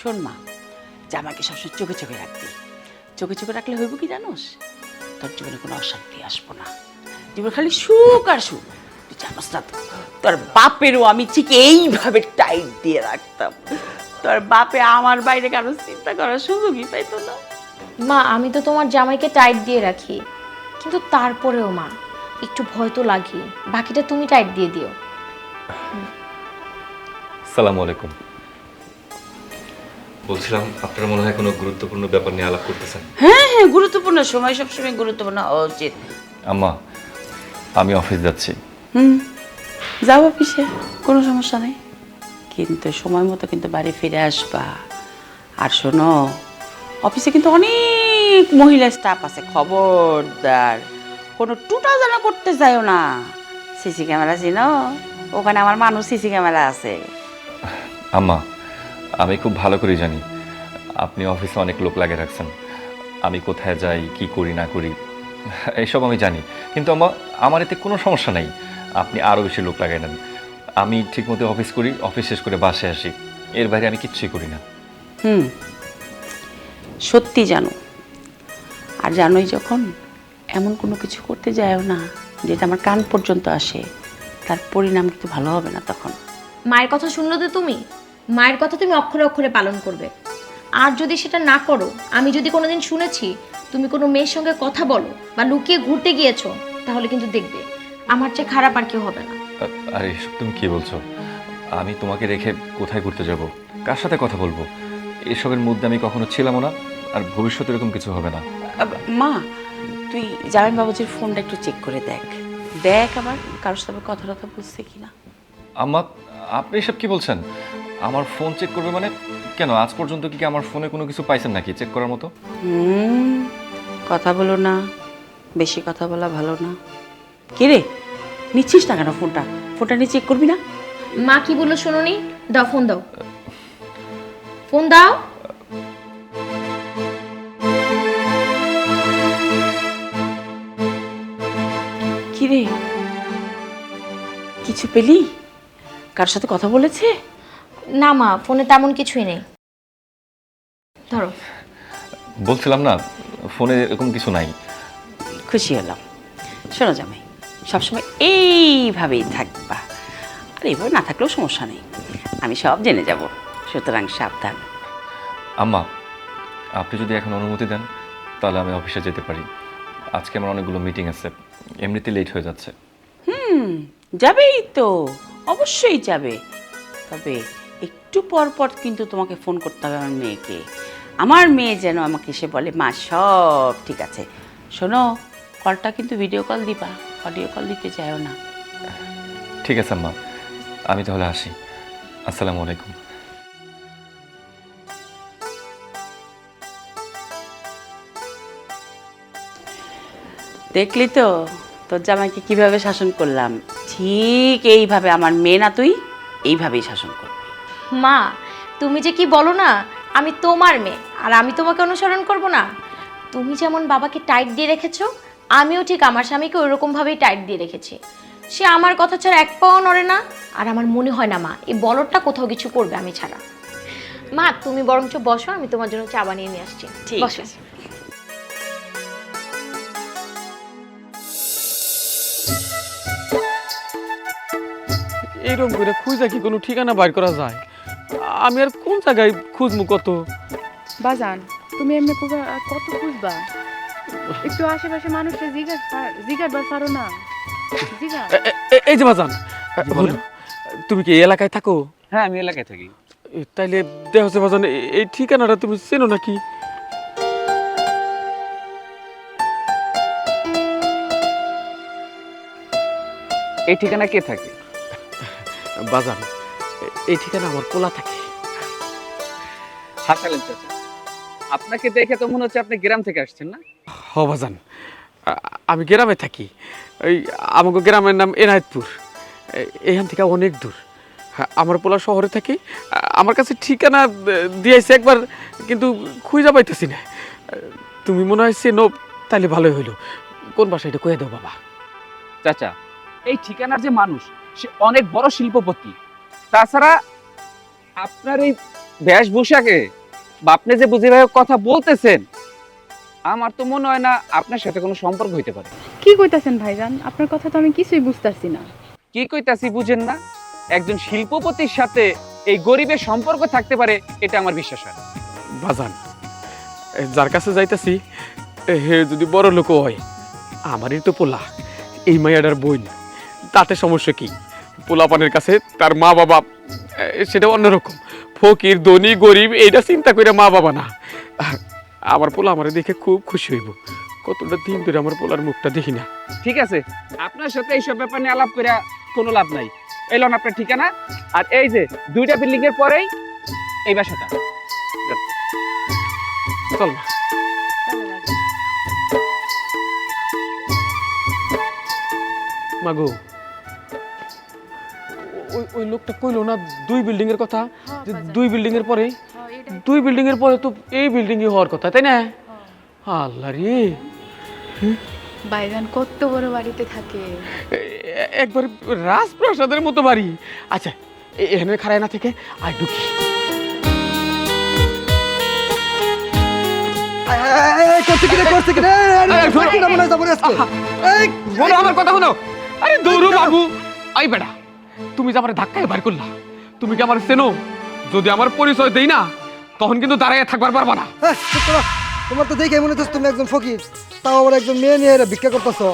শোন মা, জামাইকে সবসময় চোখে চোখে রাখবি। চোখে চোখে রাখলে হইব কি জানোস, তোর জীবনে কোনো অশান্তি আসবো না, জীবন খালি সুখ আর সুখ। তুই জানোস না তো, তোর বাপেরও আমি ঠিক এইভাবে টাইট দিয়ে রাখতাম। তোর বাপে আমার বাইরে কারো চিন্তা করার সুযোগই পাইতো না। মা আমি তো তোমার জামাইকে টাইট দিয়ে রাখি, কিন্তু তারপরেও মা একটু ভয় তো লাগে, বাকিটা তুমি টাইট দিয়ে দিও। আসসালামু আলাইকুম। বলছিলাম আপনারা মনে হয় কোনো গুরুত্বপূর্ণ ব্যাপার নিয়ে আলাপ করতেছেন। হ্যাঁ হ্যাঁ, গুরুত্বপূর্ণ সময় সবসময় গুরুত্বপূর্ণ হওয়া উচিত। আম্মা, আমি অফিস যাচ্ছি। যাও অফিসে, কোনো সমস্যা নেই, কিন্তু সময় মতো কিন্তু বাড়ি ফিরে আসবা। আর শোনো, অফিসে কিন্তু অনেক মহিলা স্টাফ আছে, খবরদার কোনো টুটা জানা করতে যাও না। সিসি ক্যামেরা চিনো? ওখানে আমার মানুষ সিসি ক্যামেরা আছে। আম্মা, আমি খুব ভালো করে জানি আপনি অফিসে অনেক লোক লাগিয়ে রাখছেন। আমি কোথায় যাই, কি করি না করি, এইসব আমি জানি। কিন্তু আম্মা, আমার এতে কোনো সমস্যা নাই। আপনি আরও বেশি লোক লাগাই নেন। আমি ঠিকমতো অফিস করি, অফিস শেষ করে বাসে আসি। এর বাইরে আমি কিচ্ছুই করি না। সত্যি জানো, আর জানোই যখন এমন কোনো কিছু করতে যায়ও না যেটা আমার কান পর্যন্ত আসে, তার পরিণাম কিন্তু ভালো হবে না তখন। মায়ের কথা শুনলো তো তুমি, মায়ের কথা তুমি অক্ষরে অক্ষরে পালন করবে। আর যদি সেটা না করো, আমি যদি কোনোদিন শুনেছি তুমি কোনো মেয়ের সঙ্গে কথা বলো বা লুকিয়ে ঘুরতে গিয়েছো, তাহলে কিন্তু দেখবে আমার চেয়ে খারাপ আর কেউ হবে না। আরে এসব তুমি কি বলছো? আমি তোমাকে রেখে কোথায় ঘুরতে যাব, কার সাথে কথা বলবো? এসবের মধ্যে আমি কখনো ছিলামও না, আর ভবিষ্যতে এরকম কিছু হবে না। মা, তুই জামাই বাবুজির ফোনটা একটু চেক করে দেখ, দেখ আবার কারোর সাথে কথা টথা বুঝছে কিনা। আম্মা, আপনি এসব কি বলছেন? আমার ফোন চেক করবে মানে? কেন, আজ পর্যন্ত কি আমার ফোনে কোনো কিছু পাইছেন নাকি চেক করার মতো? কথা বলো না, বেশি কথা বলা ভালো না। কে রে, নিচ্ছিস না কেন ফোনটা? ফোনটা নিয়ে চেক করবি না? মা কি বললো শোনোনি? দাও ফোন, দাও ফোন দাও। কি রে, কিছু পেলি? কার সাথে কথা বলেছে? না মা, ফোনে তেমন কিছুই নেই। ধরো। বলছিলাম না, ফোনে এরকম কিছু নাই। খুশি হলাম। শোনো জামাই, সবসময় এইভাবেই থাকবা, আর এইভাবে না থাকলেও সমস্যা নেই, আমি সব জেনে যাব, সুতরাং সাবধান। আম্মা, আপনি যদি এখন অনুমতি দেন তাহলে আমি অফিসে যেতে পারি। আজকে আমার অনেকগুলো মিটিং আছে, এমনিতে লেট হয়ে যাচ্ছে। যাবেই তো, অবশ্যই যাবে, তবে একটু পর পর কিন্তু তোমাকে ফোন করতে হবে আমার মেয়েকে। আমার মেয়ে যেন আমাকে এসে বলে মা সব ঠিক আছে। শোনো, কলটা কিন্তু ভিডিও কল দিবা, অডিও কল দিতে চাইও না। ঠিক আছে আম্মা, আমি তাহলে আসি। আসসালামু আলাইকুম। দেখলি তো তোর জামাইকে কিভাবে শাসন করলাম, ঠিক এইভাবে আমার মেয়ে না তুই এইভাবেই শাসন করবি। মা তুমি যে কি বলো না, আমি তোমার মেয়ে আর আমি তোমাকে অনুসরণ করব না? তুমি যেমন বাবাকে টাইট দিয়ে রেখেছো, আমিও ঠিক আমার স্বামীকে ওইরকমভাবেই টাইট দিয়ে রেখেছি। সে আমার কথা ছাড়া এক পাও নড়ে না, আর আমার মনে হয় না মা এই বলদটা কোথাও কিছু করবে আমি ছাড়া। মা তুমি বরঞ্চ বসো, আমি তোমার জন্য চা বানিয়ে নিয়ে আসছি। ঠিক বসো। আছে। এইরকম করে খুঁজা কি কোনো ঠিকানা বাইর করা যায়? আমি আর কোন জায়গায় খুঁজমু কত? বাজান, তুমি এমনি কত খুঁজবা? একটু আশেপাশে মানুষকে জিজ্ঞাসবার পারো না? জিজ্ঞাস। এই যে বাজান, হলো, তুমি কি এই এলাকায় থাকো? হ্যাঁ, আমি এলাকায় থাকি। তাইলে দেখ হচ্ছে বাজান, এই ঠিকানাটা তুমি চেনো নাকি? এই ঠিকানা কে থাকে? বাজান, এই ঠিকানা আমার পোলা থাকে। হাসালেন চাচা, আপনাকে দেখে তো মনে হচ্ছে আপনি গ্রাম থেকে আসছেন না? হ বাজান, আমি গ্রামে থাকি। ওই আমাকে গ্রামের নাম এনায়েতপুর, এখান থেকে অনেক দূর। আমার পোলা শহরে থাকি, আমার কাছে ঠিকানা দিয়েছে একবার, কিন্তু খুঁজে পাইতেছি না। তুমি মনে হয় চেনো, তাইলে ভালোই হইলো। কোন বাসা এটা কয়ে দাও বাবা। চাচা, এই ঠিকানার যে মানুষ, সে অনেক বড় শিল্পপতি। তাছাড়া আপনার এই বেশভূষাকে বা আপনি যে বুঝিভাবে কথা বলতেছেন, আমার তো মনে হয় না আপনার সাথে কোনো সম্পর্ক হইতে পারে। কি কইতাছেন ভাইজান? আপনার কথা তো আমি কিছুই বুঝতাছি না। কি কইতাছি বুঝেন না? একজন শিল্পপতির সাথে এই গরিবের সম্পর্ক থাকতে পারে, এটা আমার বিশ্বাস হয় না। বাজান, যার কাছে যাইতাছি হে যদি বড় লোক হয়, আমারই তো পোলা, এই মাইয়াটার বোন, তাতে সমস্যা কি? পোলাপানের কাছে তার মা বাবা সেটা অন্যরকম, ফকির ধনী গরিব এইটা চিন্তা করে মা বাবা না। আমার পোলা আমার দেখে খুব খুশি হইব। কতটা দিন ধরে আমার পোলার মুখটা দেখি না। ঠিক আছে, আপনার সাথে এইসব ব্যাপার নিয়ে আলাপ করে কোনো লাভ নাই। এলন আপনার ঠিকানা, আর এই যে 2টা বিল্ডিং এর পরেই এই বাসাটা। চল মা। মাগো, ওই লোকটা কইলো না 2 বিল্ডিং এর কথা, যে 2 বিল্ডিং এর পরে, 2 বিল্ডিং এর পরে তো এই বিল্ডিং এ হওয়ার কথা, তাই না? আল্লাহ রে, ভাইজান কত বড় বাড়িতে থাকে। একবার রাজপ্রাসাদের মতো বাড়ি। আচ্ছা, এখানে খাড়ায় না থেকে আর ঢুকি। বলো আমার কথা শোনো। আরে দৌড়ো বাবু। আই বেটা, তুমি যে আমার ধাক্কায় বার করলা, তুমি কি আমার চেনো? যদি আমার পরিচয় দেই না, তখন কিন্তু দাঁড়াইয়া থাকবার পারবা না। তোমার তো দেখে মনে হচ্ছে তুমি একজন ফকির, তাও আবার একজন মেয়ে নিয়ে এরা ভিক্ষা করতেছো।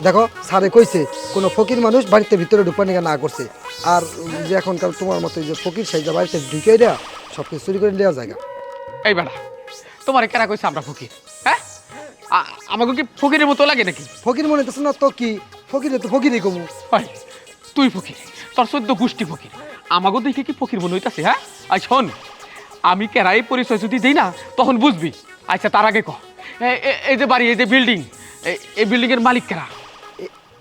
দেখো স্যারে কইছে কোনো ফকির মানুষ বাড়িতে ভিতরে ঢুকবার নিকা না করছে। আর যে এখনকার তোমার মতো যে ফকির সেই যে বাড়িতে ঢুকে দেয়া সব কিছু চুরি করে নেওয়া জায়গা। এই বেটা, তোমার কেনা কইছে আমরা ফকির? হ্যাঁ, আমাকে কি ফকিরের মতো লাগে নাকি? ফকির মনে হচ্ছে না তো কি, ফকিরে তো ফকিরই কমু। হয়, তুই ফকির, তোর 14 গোষ্ঠী ফকির, আমাকে দেখে কি ফকির মনে হইতাছে? হ্যাঁ, আই শোন, আমি কেরাই পরিচয় যদি দেই না তখন বুঝবি। আচ্ছা, তার আগে কহ, এই যে বাড়ি, এই যে বিল্ডিং, এই বিল্ডিং এর মালিক কেরা?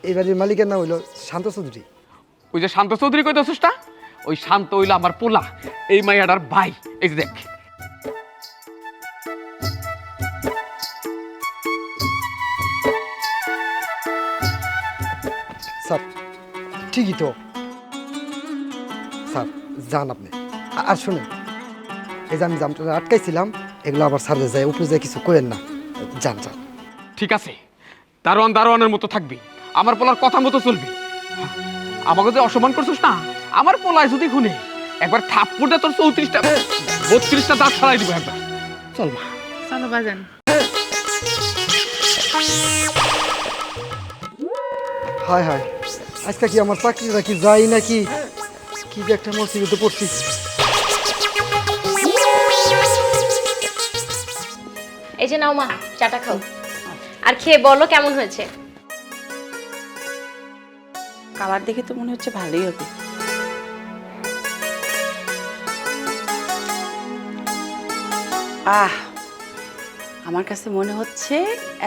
এই বাড়ির মালিকের নাম হইলো শান্ত চৌধুরী। ওই যে শান্ত চৌধুরী কইতাছিস না, ওই শান্ত হইলো আমার পোলা, এই মাইয়াটার ভাই। এই যে দেখ, স্যার ঠিকই তো। স্যার যান আপনি। আর শুনেন, এই যে আমি জামটা আটকাইছিলাম, এগুলো আবার স্যারে যায় উপরে যায় কিছু করেন না। যান যান। ঠিক আছে, দারোয়ান দারোয়ানের মতো থাকবি, আমার পোলার কথা মতো চলবি। আমাকে যে অসম্মান করছিস না, আমার পোলায় যদি খুনে একবার থাপ্পড় দে, তোর 34টা 32টা দাঁত ছাড়াই দিব একবার। চল মা। চলো বাজান। হায় হায়, আজকে কি আমার চাকরিটা কি যাই নাকি, কি যে একটা মুসিবতে পড়ছি। এই যে নাও মা, চাটা খাও, আর খেয়ে বলো কেমন হয়েছে। খাবার দেখে তো মনে হচ্ছে ভালোই হবে। আমার কাছে মনে হচ্ছে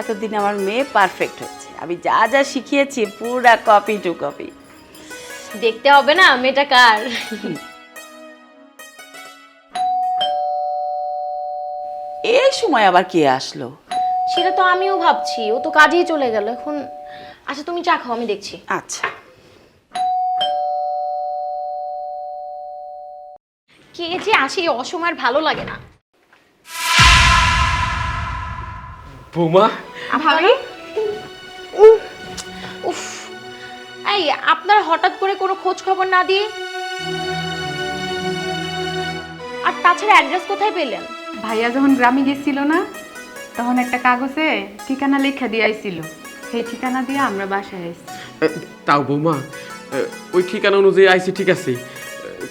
এতদিন আমার মেয়ে পারফেক্ট হচ্ছে। আমি যা যা শিখিয়েছি পুরা কপি টু কপি। দেখতে হবে না মেয়েটা কার। এই সময় আবার কে আসলো? সেটা তো আমিও ভাবছি, ও তো কাজেই চলে গেল এখন। আচ্ছা তুমি চা খাও, আমি দেখছি। আচ্ছা, কে যে আসে অসময়, ভালো লাগে না। বৌমা, ভাবি, উফ, এই আপনার হঠাৎ করে কোনো খোঁজ খবর না দিয়ে, আর তাছাড়া অ্যাড্রেস কোথায় পেলেন? ভাইয়া যখন গ্রামে গেছিল না, তখন একটা কাগজে ঠিকানা লেখা দিয়ে আইছিল, সেই ঠিকানা দিয়ে আমরা বাসায় আইছি। তাও বৌমা, ওই ঠিকানা অনুযায়ী আইছি ঠিক আছে,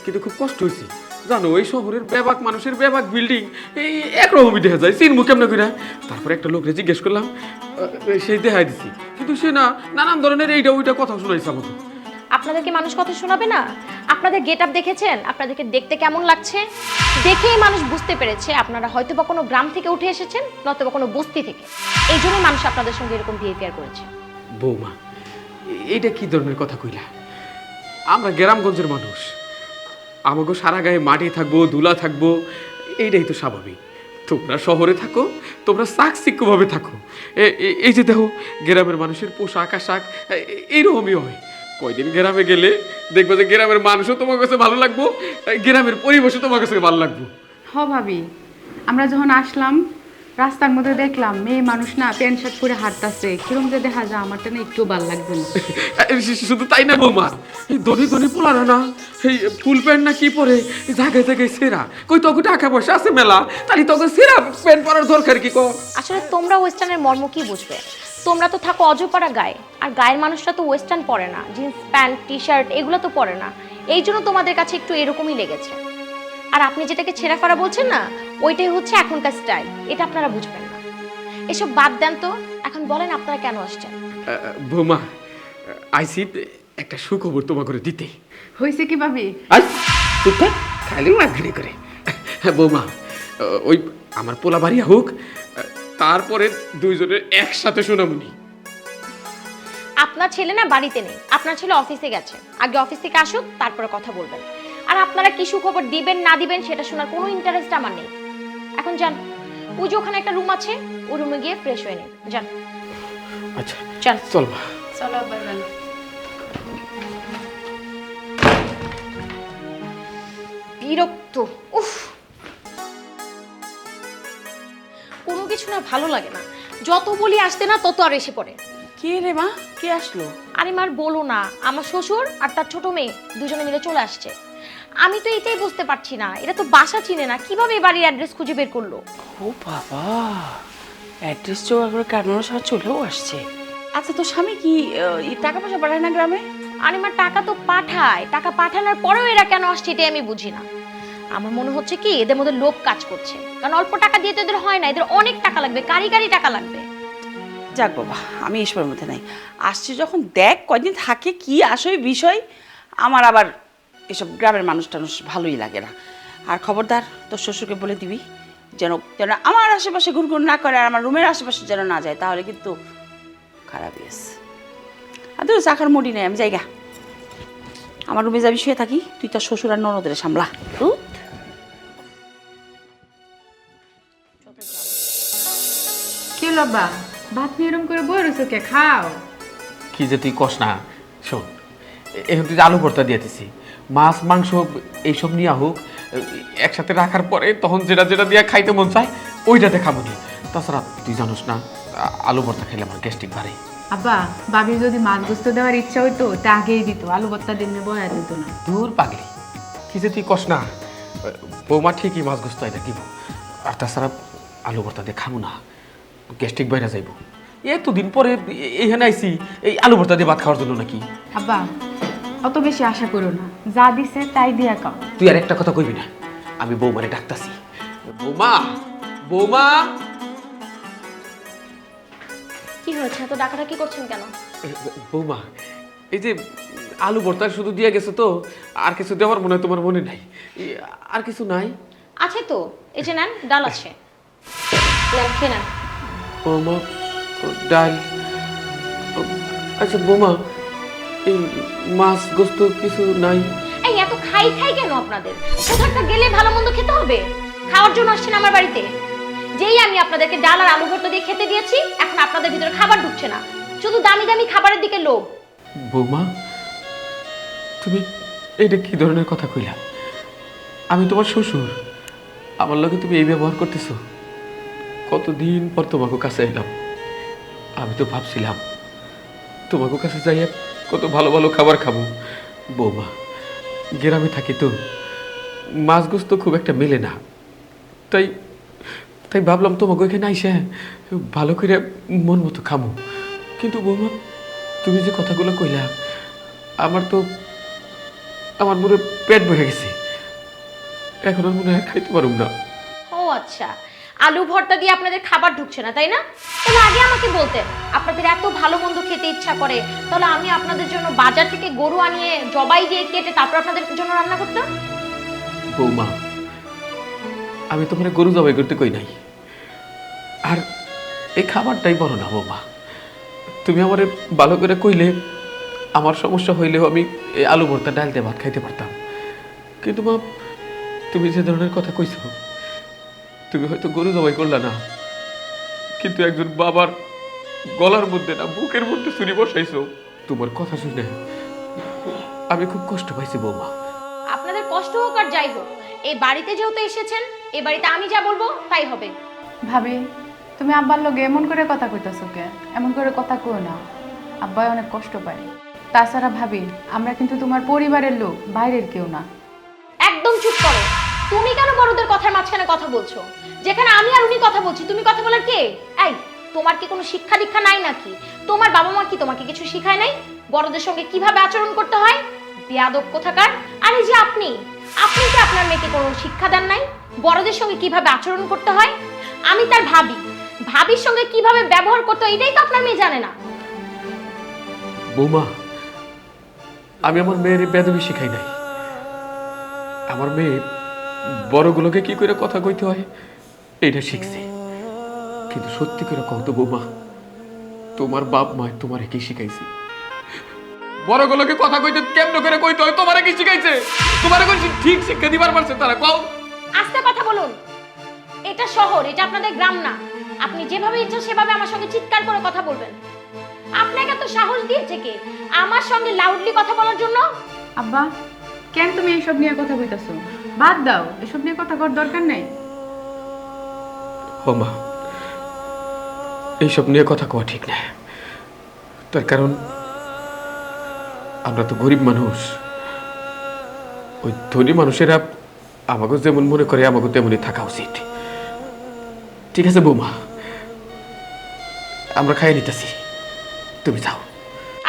কিন্তু খুব কষ্ট হয়েছে জানো। ওই শহরের বেবাক মানুষের বেবাক বিল্ডিং এই একরকমই দেখা যায়, চিনবো কেমন করে? তারপরে একটা লোকরে জিজ্ঞেস করলাম, সেই দেখাই দিছি, কিন্তু সে না নানান ধরনের এইটা ওইটা কথা শোনাইছে আমাকে। আপনাদেরকে মানুষ কথা শোনাবে না? আপনাদের গেট আপ দেখেছেন? আপনাদেরকে দেখতে কেমন লাগছে? দেখেই মানুষ বুঝতে পেরেছে আপনারা হয়তো বা কোনো গ্রাম থেকে উঠে এসেছেন, নয়তো বা কোনো বস্তি থেকে। এই জন্যই মানুষ আপনাদের সঙ্গে এরকম বিহেভিয়ার করেছে। বৌমা, এইটা কি ধরনের কথা কইলা? আমরা গ্রামগঞ্জের মানুষ, আমাকে সারা গায়ে মাটি থাকবো, ধুলা থাকবো, এইটাই তো স্বাভাবিক। তোমরা শহরে থাকো, তোমরা চাকচিক্যভাবে থাকো। এই যে দেখো, গ্রামের মানুষের পোশাক আশাক এইরকমই হয়। কয়দিন গ্রামে গেলে দেখবো যে গ্রামের মানুষও তোমার কাছে ভালো লাগবো, গ্রামের পরিবেশও তোমার কাছে ভালো লাগবো। ভাবি, আমরা যখন আসলাম রাস্তার মধ্যে দেখলাম মেয়ে মানুষ না প্যান্ট শার্ট পরে হাঁটতাছে, কিরম যে দেখা যায় আমারটা না একটু ভালো লাগবে না। শুধু তাই না বৌমা, এই ধনী ধনী পোলারা না এই ফুল প্যান্ট না কি পরে জায়গায় জায়গায় সেরা, কই তোকে টাকা পয়সা আছে মেলা, তাহলে তোকে সেরা প্যান্ট পরার দরকার কি কর? আসলে তোমরা ওয়েস্টার্নের মর্ম কি বুঝবে? তোমরা তো থাকো অজপাড়া গায়ে, আর গায়ের মানুষরা তো ওয়েস্টার্ন পরে না, জিন্স প্যান্ট টি শার্ট এগুলো তো পরে না, এই জন্য তোমাদের কাছে একটু এরকমই লেগেছে। আর আপনি যেটাকে ছেঁড়া ফাড়া বলছেন না, ওইটাই হচ্ছে এখনকার স্টাইল, এটা আপনারা বুঝবেন না। এসব বাদ দেন তো, এখন বলেন আপনারা কেন আসছেন? বৌমা, আইসি একটা সুখবর তোমাকে করে দিতে। হয়েছে কি ভাবি? আই তুই খালি মাগড়ি করে। বৌমা, ওই আমার পোলা বাড়ি হোক, তারপরে দুইজনের একসাথে শোনামুনি। আপনার ছেলে না বাড়িতে নেই, আপনার ছেলে অফিসে গেছে, আগে অফিস থেকে আসুক তারপরে কথা বলবেন। আর আপনারা কি সুখবর দিবেন না দিবেন সেটা শোনার কোনো ইন্টারেস্ট আমার নেই। এখন যান, ওই যে ওখানে একটা রুম আছে, ওই রুমে গিয়ে ফ্রেশ হয়ে নিন, যান। আচ্ছা যান। চল মা। চলো আব্বা যান। বিরক্ত, উফ, কোনো কিছু না ভালো লাগে না, যত বলি আসতে না তত আর এসে পড়ে। কে রে মা, কে আসলো? আরে মার বলো না, আমার শ্বশুর আর তার ছোট মেয়ে দুজনে মিলে চলে আসছে। আমি তো এটাই বুঝতে পারছি না, এটা তো বাসা চিনে না, কিভাবে এই বাড়ির অ্যাড্রেস খুঁজে বের করলো? ও বাবা, অ্যাড্রেস জোগাড় করে কাটানোর সময় চলেও আসছে। আচ্ছা, তোর স্বামী কি টাকা পয়সা পাঠায় না গ্রামে? আরে মা, টাকা তো পাঠায়, টাকা পাঠানোর পরেও এরা কেন আসছে এটাই আমি বুঝি না। আমার মনে হচ্ছে কি এদের মধ্যে লোভ কাজ করছে, কারণ অল্প টাকা দিয়ে তো এদের হয় না, এদের অনেক টাকা লাগবে, কারি টাকা লাগবে। যাক বাবা, আমি এসবের মধ্যে নাই, আসছি যখন দেখ কয়দিন থাকে কি আসলে বিষয়। আমার আবার এসব গ্রামের মানুষ টানুষ ভালোই লাগে না। আর খবরদার তোর শ্বশুরকে বলে দিবি যেন যেন আমার আশেপাশে ঘুরঘুর না করে, আর আমার রুমের আশেপাশে যেন না যায়, তাহলে কিন্তু খারাপই আছে। আর তোর চাকার মুড়ি নেই, আমি জায়গা আমার রুমে যাবি, শুয়ে থাকি, তুই তোর শ্বশুর আর ননদের সামলা। কি হলো আব্বা, ভাত নিয়ে এরম করে বই রয়েছে কে? খাও। কি যে তুই কস না, শোন, এখন তুই আলু ভর্তা দিয়ে দিছি, মাছ মাংস এইসব নিয়ে হোক একসাথে রাখার পরে তখন যেটা যেটা দিয়ে খাইতে মন চায় ওইটাতে খাবো নি। তাছাড়া তুই জানোস না, আলু ভর্তা খেলে আমার গ্যাস্ট্রিক বাড়ে। আব্বা, ভাবি যদি মাছ গোস্ত দেওয়ার ইচ্ছা হইতো তা আগেই দিত, আলু ভর্তা দিনে বয়া দিত না। দূর পাগলি, কি যে তুই কস না, বৌমা ঠিকই মাছ গোস্ত এটা দিব, আর তাছাড়া আলু ভর্তা দিয়ে খাবো না, গ্যাস্ট্রিক বাইরে যাইব। এতদিন পরে এখানে আইসি এই আলু ভর্তা দিয়ে ভাত খাওয়ার জন্য নাকি? আব্বা, অত বেশি আশা করো না, যা দিছে তাই দিয়া খাও। তুই আর একটা কথা কইবি না, আমি বৌমারে ডাকতাছি। বৌমা, বৌমা। কি হয়েছে, এত ডাকাডাকি করছেন কেন? বৌমা, এই যে আলু ভর্তা শুধু দিয়ে গেছে তো, আর কিছু দেওয়ার মনে হয় তোমার মনে নাই? আর কিছু নাই? আছে তো, এই যে নেন, ডাল আছে, নেন, খেয়ে নেন। বৌমা, ডাল। আচ্ছা বৌমা, এই মাছ গোস্ত কিছু নাই? এই এত খাই কেন আপনাদের? কোথাও গেলে ভালো মন্দ খেতে হবে, খাওয়ার জন্য আসছেন আমার বাড়িতে। যেই আমি আপনাদেরকে ডাল আর আলু ভর্তা দিয়ে খেতে দিয়েছি, এখন আপনাদের ভিতরে খাবার ঢুকছে না, শুধু দামি দামি খাবারের দিকে লোভ। বৌমা, তুমি এটা কি ধরনের কথা কইলা? আমি তোমার শ্বশুর, আমার লগে তুমি এই ব্যবহার করতেছো? কতদিন পর তোমাকে কাছে এলাম, আমি তো ভাবছিলাম তোমাকে কাছে যাইয়া কত ভালো ভালো খাবার খাবো। বৌমা, গ্রামে থাকি তো, মাছ গোস্ত খুব একটা মেলে না, তাই তাই ভাবলাম তোমাকে ওইখানে আইসে ভালো করে মন মতো খাবো। কিন্তু বৌমা, তুমি যে কথাগুলো কইলা, আমার মনে পেট ভরে গেছে, এখন আর মনে হয় খাইতে পারুম না। ও আচ্ছা, আলু ভর্তা দিয়ে আপনাদের খাবার ঢুকছে না তাই না? তাহলে আগে আমাকে বলতেন, আপনাদের এত ভালো মন্দ খেতে ইচ্ছা করে, তাহলে আমি আপনাদের জন্য বাজার থেকে গরু আনিয়ে জবাই দিয়ে কেটে তারপর আপনাদের জন্য রান্না করতাম। বৌমা, আমি তোমার গরু জবাই করতে কই নাই, আর এই খাবারটাই বড় না বৌমা। তুমি আমারে ভালো করে কইলে আমার সমস্যা হইলেও আমি এই আলু ভর্তা ডাল দিয়ে ভাত খাইতে পারতাম। কিন্তু মা, তুমি যে ধরনের কথা কইছো, তুমি হয়তো গরু জবাই করলা না, কিন্তু একজন বাবার গলার মধ্যে না বুকের মধ্যে ছুরি বসাইছো। তোমার কথা শুনে আমি খুব কষ্ট পাইছি বৌমা। আপনাদের কষ্ট হোক আর যাই হোক, এই বাড়িতে যেহেতু এসেছেন এ বাড়িতে আমি যা বলবো তাই হবে। ভাবি, তুমি আব্বার লগে এমন করে কথা কইতাছো কে? এমন করে কথা কই না, আব্বাই অনেক কষ্ট পায়। তাছাড়া ভাবি, আমরা কিন্তু তোমার পরিবারের লোক, বাইরের কেউ না। একদম চুপ করো। তুমি কেন বড়দের কথার মাঝখানে কথা বলছো? যেখানে আমি আর উনি কথা বলছি, তুমি কথা বলার কে? এই, তোমার কি কোনো শিক্ষা দীক্ষা নাই নাকি? তোমার বাবা মা কি তোমাকে কিছু শিখায় নাই? বড়দের সঙ্গে কিভাবে আচরণ করতে হয়? বেয়াদব কোথাকার। আর এই যে আপনি কি আপনার মেয়েকে কোনো শিক্ষা দেন নাই? বড়দের সঙ্গে কিভাবে আচরণ করতে হয়? আমি তার ভাবির সঙ্গে কিভাবে ব্যবহার করতে হয় এটাই তো আপনার মেয়ে জানে না। বৌমা, আমি আমার মেয়ের বেদবি শিখাই নাই। আমার মেয়ে বড়গুলোকে কি করে কথা কইতে হয় এটা শিখছে। কিন্তু সত্যি করে কও তো বৌমা, তোমার বাপ মা তোমারে কি শিখাইছে? বড়গুলোকে কথা কইতে কেমন করে কইতে হয় তোমারে কি শিখাইছে? তোমারে কোন ঠিক শিক্ষা দিবার পারছে তারা? কও। আস্তে কথা বলুন। এটা শহর, এটা আপনাদের গ্রাম না। আপনি যেভাবে ইচ্ছা সেভাবে আমার সঙ্গে চিৎকার করে কথা বলবেন। আপনাকে তো সাহস দিয়েছে কে আমার সঙ্গে লাউডলি কথা বলার জন্য? আব্বা, কেন তুমি এইসব নিয়ে কথা কইতাছো? বাদ দাও, এসব নিয়ে কথা করার দরকার নেই। ও মা, এইসব নিয়ে কথা কওয়া ঠিক না। তার কারণ আমরা তো গরিব মানুষ। ওই ধনী মানুষেরা আমাকে যেমন মনে করে আমাকে তেমনই থাকা উচিত। ঠিক আছে বৌমা, আমরা খাইয়ে নিতেছি, তুমি যাও।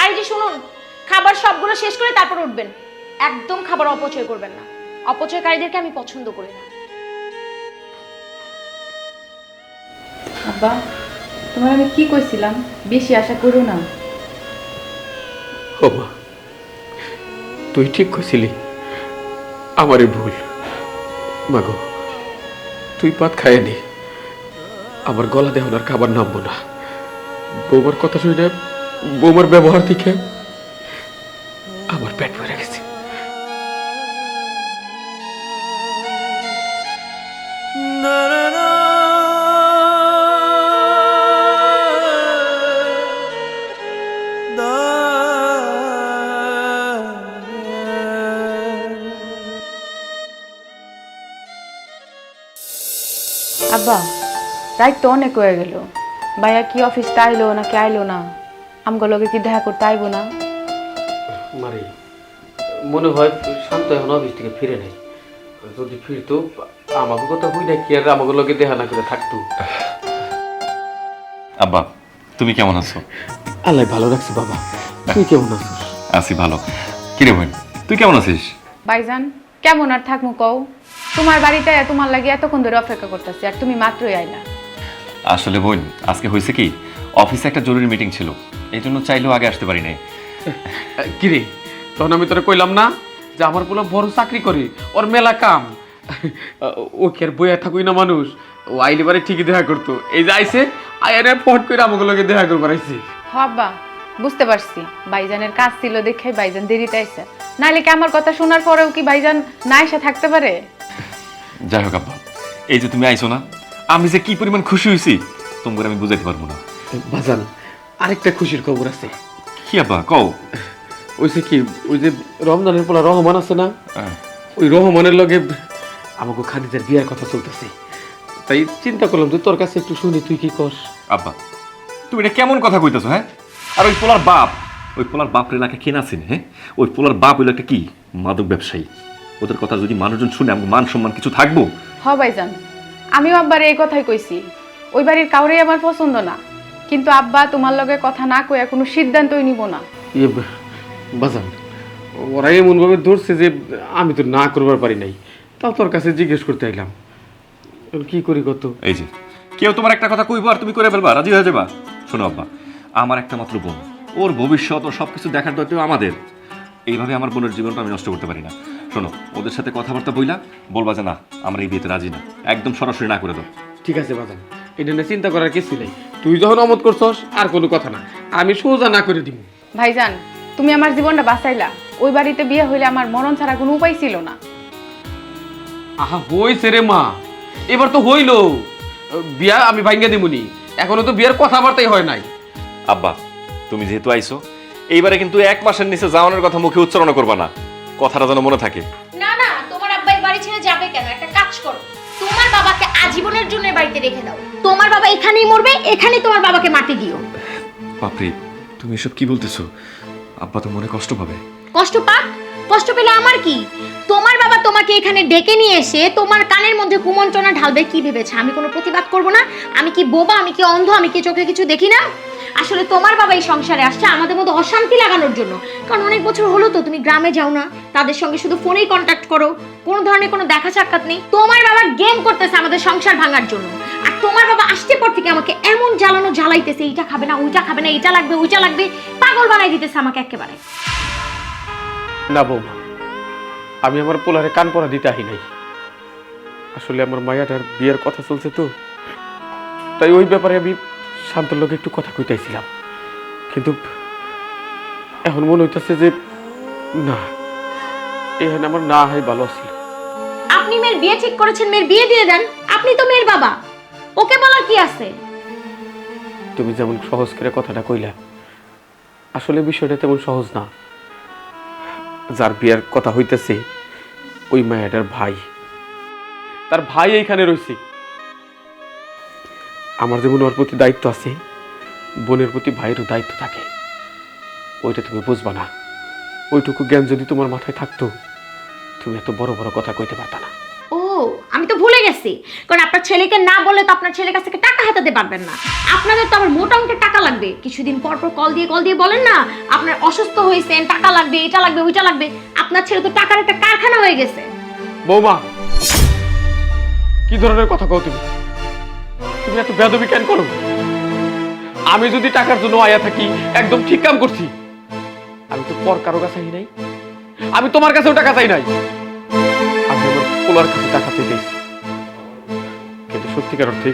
আর এই যে শুনুন, খাবার সবগুলো শেষ করে তারপর উঠবেন। একদম খাবার অপচয় করবেন না। অপচয়কারীদেরকে আমি পছন্দ করি না। আব্বা, তোমার আমি কি কইছিলাম? বেশি আশা করো না। ও মা, তুই ঠিক কইছিলি, আমারই ভুল। মাগো, তুই পাত খাইয়ে নি, আমার গলা দেহ আর খাবার নামবো না। বৌমার কথা শুনে, বৌমার ব্যবহার দেখে আমার পেট ভরে গেছে। আব্বা, রাত তো অনেক হয়ে গেল। ভাইয়া কি অফিস আইলো নাকি আইলো না? আমগো লগে কি দেখা করতে আইবো না? মারি, মনে হয় শান্ত এখন অফিস থেকে ফিরে নাই। যদি ফিরতো আমাকে কথা হই না কি আর আমাকে লগে দেখা না করে থাকতো। আব্বা, তুমি কেমন আছো? আল্লাহ ভালো রাখছি বাবা, তুই কেমন আছিস? আছি ভালো। কিরে বোন, তুই কেমন আছিস? ভাইজান, কেমন আর থাকমু কও? তোমার বাড়িতে তোমার লাগে এতক্ষণ ধরে অপেক্ষা করতেছি, আর তুমি মাত্রই আইলা। আসলে বোন, আজকে হয়েছে কি, অফিসে একটা জরুরি মিটিং ছিল, এই জন্য চাইলেও আগে আসতে পারি নাই। কিরে, তখন আমি তোরা কইলাম না যে আমার পোলা বড় চাকরি করে, ওর মেলা কাম। ও কি আর বইয়া থাকুই না মানুষ? ও আইলে বারে ঠিকই দেখা করতো। এই যে আইসে আয়ারে ফট করে আমাকে লগে দেখা করবার আইছে। হ আব্বা, বুঝতে পারছি ভাইজানের কাজ ছিল দেখে ভাইজান দেরিতে আইছে। নাইলে কি আমার কথা শোনার পরেও কি ভাইজান না এসে থাকতে পারে? যাই হোক আব্বা, এই যে তুমি আইছো না, আমি যে কি পরিমাণ খুশি হয়েছি তোমাকে আমি বুঝাইতে পারবো না। বাজান, আরেকটা খুশির খবর আছে। কি আব্বা কও? ওইসে কি, ওই যে রমজানের পোলা রহমান আছে না, ওই রহমানের লগে আমাকে খাদিজার বিয়ার কথা চলতেছে। তাই চিন্তা করলাম যে তোর কাছে একটু শুনি, তুই কি কর? আব্বা, তুমি এটা কেমন কথা কইতেছো? হ্যাঁ, আর ওই পোলার বাপ রেলাকে কে না চিনে? হ্যাঁ, ওই পোলার বাপ হইলো একটা কি মাদক ব্যবসায়ী। ওদের কথা যদি মানুষজন শুনে আমাকে মান সম্মান কিছু থাকবো? হ ভাইজান, আমিও আব্বার এই কথাই কইছি। ওই বাড়ির কাউরেই আমার পছন্দ না, কিন্তু আব্বা তোমার লগে কথা না কইয়া কোনো সিদ্ধান্তই নিব না। ইয়ে বাজান, ওরা এমন ভাবে ধরছে যে আমি তো না করবার পারি নাই, তাও তোর কাছে জিজ্ঞেস করতে আইলাম কি করি কত। এই যে কেউ তোমার একটা কথা কইবো আর তুমি করে ফেলবা, রাজি হয়ে যাবা? শোনো আব্বা, আমার একটা মাত্র বোন, ওর ভবিষ্যৎ ও সবকিছু দেখার দায়িত্ব আমাদের। এইভাবে আমার বোনের জীবনটা আমি নষ্ট করতে পারি না। শোনো, ওদের সাথে কথাবার্তা বইলা বলবা যে না, আমরা এই বিয়েতে রাজি না, একদম সরাসরি না করে দাও। ঠিক আছে বাজান, এটা নিয়ে চিন্তা করার কিছু নেই। তুই যখন অমত করছস আর কোনো কথা না, আমি সোজা না করে দিব। ভাইজান, তুমি আমার জীবনটা বাঁচাইলা। ওই বাড়িতে বিয়ে হইলে আমার মরণ ছাড়া কোনো উপায় ছিল না। আহা হইছে রে মা, এবার তো হইলো বিয়া, আমি ভাঙ্গা দিমুনি। এখনো তো বিয়ার কথাবার্তাই হয় নাই। আব্বা, তুমি যেহেতু আইছো, এইবারে কিন্তু 1 মাসের নিচে যাওয়ানোর কথা মুখে উচ্চারণ করবা না, কথাটা যেন মনে থাকে। না না, তোমার আব্বা এই বাড়ি ছেড়ে যাবে কেন? একটা কাজ করো, তোমার আজীবনের জন্য এ বাড়িতে রেখে দাও। তোমার বাবা এখানেই মরবে, এখানেই তোমার বাবাকে মাটি দিও। বাপরে, তুমি এসব কি বলতেছো? আব্বা তো মনে কষ্ট পাবে। কষ্ট পাক, কষ্ট পেলে আমার কি? তোমার বাবা তোমাকে এখানে ডেকে নিয়ে এসে তোমার কানের মধ্যে কুমন্ত্রণা ঢালবে কি ভেবেছে আমি কোনো প্রতিবাদ করব না? আমি কি বোবা, আমি কি অন্ধ, আমি কি চোখে কিছু দেখি না? আসলে তোমার বাবা এই সংসারে আসছে আমাদের মধ্যে অশান্তি লাগানোর জন্য। কারণ অনেক বছর হলো তো তুমি গ্রামে যাও না, তাদের সঙ্গে শুধু ফোনেই কন্ট্যাক্ট করো, কোনো ধরনের কোনো দেখা সাক্ষাৎ নেই। তোমার বাবা গেম করতেছে আমাদের সংসার ভাঙার জন্য। আর তোমার বাবা আসতে পর থেকে আমাকে এমন জ্বালানো জ্বালাইতেছে, এইটা খাবে না, ওইটা খাবে না, এটা লাগবে, ওইটা লাগবে, পাগল বানাই দিতেছে আমাকে একেবারে। না বৌমা, আমি আমার পোলারে কান পড়া দিতে আহি নাই। আসলে আমার মায়াটার বিয়ের কথা চলছে তো, তাই ওই ব্যাপারে আমি শান্তর লোকে একটু কথা কইতেছিলাম। কিন্তু এখন মনে হইতেছে যে না, এখানে আমার না হয় ভালো ছিল। আপনি মেয়ের বিয়ে ঠিক করেছেন, মেয়ের বিয়ে দিয়ে দেন। আপনি তো মেয়ের বাবা, ওকে বলার কি আছে? তুমি যেমন সহজ করে কথাটা কইলা, আসলে বিষয়টা তেমন সহজ না। যার বিয়ের কথা হইতেছে ওই মায়াটার ভাই, তার ভাই এইখানে রয়েছে। আমার যেমন ওর প্রতি দায়িত্ব আছে, বোনের প্রতি ভাইয়েরও দায়িত্ব থাকে। ওইটা তুমি বুঝবা না। ওইটুকু জ্ঞান যদি তোমার মাথায় থাকতো, তুমি এত বড় বড় কথা কইতে পারতা না। ও, আমি তো ভুলে গেছি। কারণ আপনার ছেলেকে না বলে তো আপনার ছেলের কাছ থেকে টাকা হাতাতে পারবেন না। আপনাদের তো আবার মোটা অঙ্কের টাকা লাগবে। কিছুদিন পর পর কল দিয়ে বলেন না আপনার অসুস্থ হয়েছেন, টাকা লাগবে, এটা লাগবে, ওইটা লাগবে। আপনার ছেলে তো টাকার একটা কারখানা হয়ে গেছে। বৌমা, কি ধরনের কথা কও তুমি? তুমি এত বেয়াদবি কেন করো? আমি যদি টাকার জন্য আয়া থাকি, একদম ঠিক কাম করছি। আমি তো পর কারো কাছে নাই, আমি তোমার কাছেও টাকা চাই নাই। আমি আমার পোলার কাছে টাকা চাইছি। কিন্তু সত্যিকার অর্থে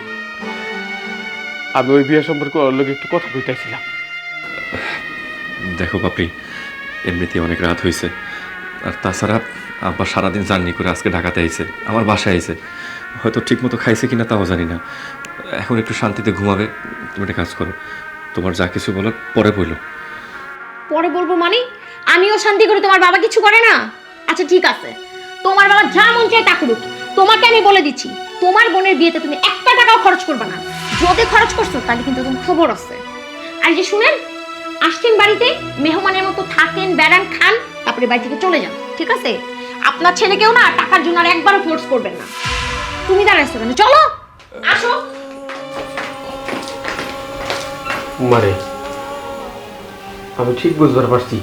আমি ওই বিয়ে সম্পর্কে ওর লোক একটু কথা কইতেছিলাম। দেখো বাপরি, এমনিতে অনেক রাত হয়েছে, আর তাছাড়া আব্বা সারাদিন জার্নি করে আজকে ঢাকাতে আইছে, আমার বাসায় আইছে। হয়তো ঠিক মতো খাইছে কিনা তাও জানি না। এখন একটু শান্তিতে ঘুমাবে। তুমি একটা কাজ করো, তোমার যা কিছু বলো পরে বললো। পরে বলবো মানে? আমিও শান্তি করে, তোমার বাবা কিছু করে না? আচ্ছা ঠিক আছে, তোমার বাবা যা মন চায় তা করুক। তোমাকে আমি বলে দিচ্ছি, তোমার বোনের বিয়েতে তুমি একটা টাকাও খরচ করবে না। যদি খরচ করছো তাহলে কিন্তু তোমার খবর আছে। আর যে শুনেন, আসছেন বাড়িতে, মেহমানের মতো থাকেন, বেড়ান, খান, তারপরে বাড়ি থেকে চলে যান, ঠিক আছে? আপনার ছেলেকেও না টাকার জন্য আর একবারও ফোর্স করবেন না। তুমি দাঁড়াচ্ছো কেন? চলো, আসো। মারে, আমি ঠিক বুঝবার পারছি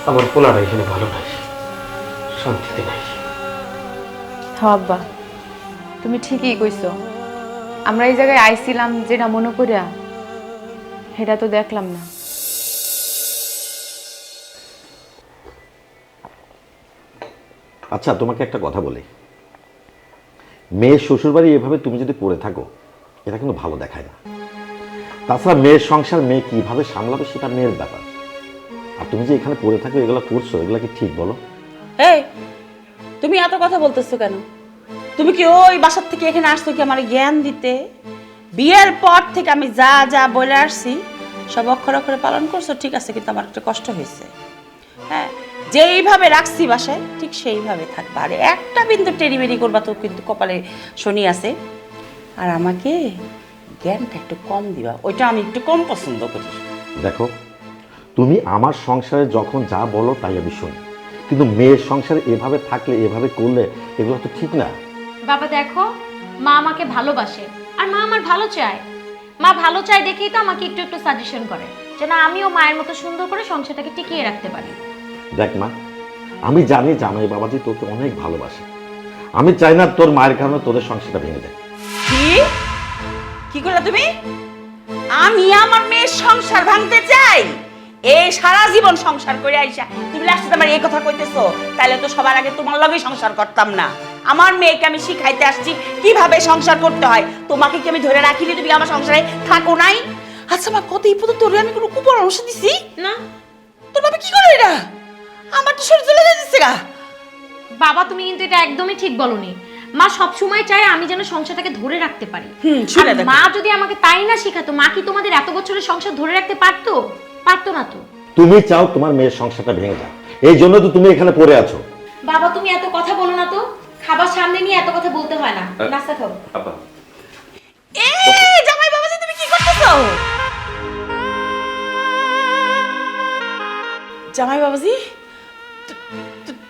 আমার পোলাটা এখানে ভালো নাই, শান্তিতে নাই। হ্যাঁ আব্বা, তুমি ঠিকই কইছো। আমরা এই জায়গায় আইছিলাম যেটা মনে করিয়া, সেটা তো দেখলাম না। আচ্ছা, তোমাকে একটা কথা বলি, মেয়ের শ্বশুরবাড়ি এভাবে তুমি যদি পড়ে থাকো, এটা কিন্তু ভালো দেখায় না। তাছাড়া মেয়ের সংসার মেয়ে কিভাবে সামলাবে সেটা মেয়ের ব্যাপার। আর তুমি যে এখানে পড়ে থাকো, এগুলো করছো, এগুলো কি ঠিক বলো? এই, তুমি এত কথা বলতেছো কেন? তুমি কি ওই বাসার থেকে এখানে আসছো কি আমার জ্ঞান দিতে? বিয়ের পর থেকে আমি যা যা বলে আসছি সব অক্ষরে অক্ষরে পালন করছো, ঠিক আছে, কিন্তু আমার একটু কষ্ট হয়েছে। হ্যাঁ, যেইভাবে রাখছি বাসায় ঠিক সেইভাবে থাকবা। আর একটা বিন্দু টেরিবেরি করবা তো কিন্তু কপালে শনি আছে। আর আমাকে জ্ঞানটা একটু কম দিবা, ওইটা আমি একটু কম পছন্দ করি। দেখো, তুমি আমার সংসারে যখন যা বলো তাই আমি শুনি, কিন্তু মেয়ের সংসারে এভাবে থাকলে, এভাবে করলে এগুলো তো ঠিক না। বাবা দেখো, মা আমাকে ভালোবাসে আর মা আমার ভালো চায়। মা ভালো চায় দেখেই তো আমাকে একটু একটু সাজেশন করে যেন আমিও মায়ের মতো সুন্দর করে সংসারটাকে টিকিয়ে রাখতে পারি। দেখ মা, আমি জানি জামাই বাবাজি তোকে অনেক ভালোবাসে। আমি চাই না তোর মায়ের কারণে তোদের সংসারটা ভেঙে যায়। কি করলা তুমি? আমি আমার মেয়ের সংসার ভাঙতে চাই? এই সারা জীবন সংসার করে আইসা তুমি লাস্টে আমার এই কথা কইতেছো? তাহলে তো সবার আগে তোমার লগে সংসার করতাম না। আমার মেয়েকে আমি শিখাইতে আসছি কিভাবে সংসার করতে হয়। তোমাকে কি আমি ধরে রাখিনি? তুমি আমার সংসারে থাকো নাই? আচ্ছা মা, কত এই পর্যন্ত তোরে আমি কোনো কুপরামর্শ দিছি না? তোর বাবা কি করে এটা? আমার তো শরীর চলে যাচ্ছে গা। বাবা তুমি কিন্তু এটা একদমই ঠিক বলনি। মা সব সময় চায় আমি যেন সংসারটাকে ধরে রাখতে পারি। শুনে আর দেখো, মা যদি আমাকে তাই না শেখাতো, মা কি তোমাদের এত বছরের সংসার ধরে রাখতে পারতো? পারতো না তো। তুমি চাও তোমার মেয়ের সংসারটা ভেঙে যায়, এই জন্য তো তুমি এখানে পড়ে আছো। বাবা তুমি এত কথা বলো না তো। খাবার সামনে নিয়ে এত কথা বলতে হয় না, নাস্তা খাও। আব্বা এই জামাই বাবাজি তুমি কি করতেছো? জামাই বাবাজি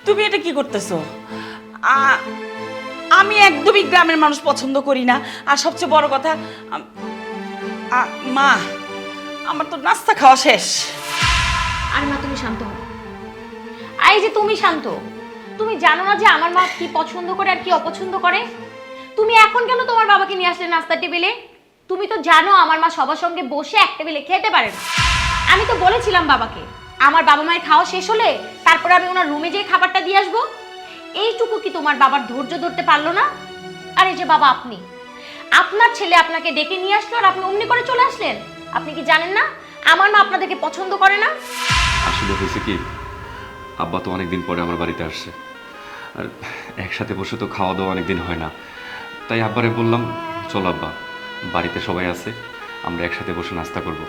তুমি এটা কি করতেছো? আমি একদমই গ্রামের মানুষ পছন্দ করি না। আর সবচেয়ে বড় কথা মা, আমার তো নাস্তা খাওয়া শেষ। আর মা তুমি শান্ত হও। এই যে তুমি শান্ত, তুমি জানো না যে আমার মা কি পছন্দ করে আর কি অপছন্দ করে? তুমি এখন কেন তোমার বাবাকে নিয়ে আসলে নাস্তা টেবিলে? তুমি তো জানো আমার মা সবার সঙ্গে বসে এক টেবিলে খেতে পারে না। আমি তো বলেছিলাম বাবাকে আমার বাবা মায়ের খাওয়া শেষ হলে তারপরে আমি ওনার রুমে যেয়ে খাবারটা দিয়ে আসবো। এইটুকু কি তোমার বাবার ধৈর্য ধরতে পারলো না? আর এই যে বাবা, আপনি আপনার ছেলে আপনাকে ডেকে নিয়ে আসলো আর আপনি অমনি করে চলে আসলেন। আপনি কি জানেন না আমার মা আপনাদেরকে পছন্দ করে না? আসলে হয়েছে কি, আব্বা তো অনেকদিন পরে আমার বাড়িতে আসছে, আর একসাথে বসে তো খাওয়া দাওয়া অনেকদিন হয় না। তাই আব্বারে বললাম, চল আব্বা, বাড়িতে সবাই আছে, আমরা একসাথে বসে নাস্তা করব।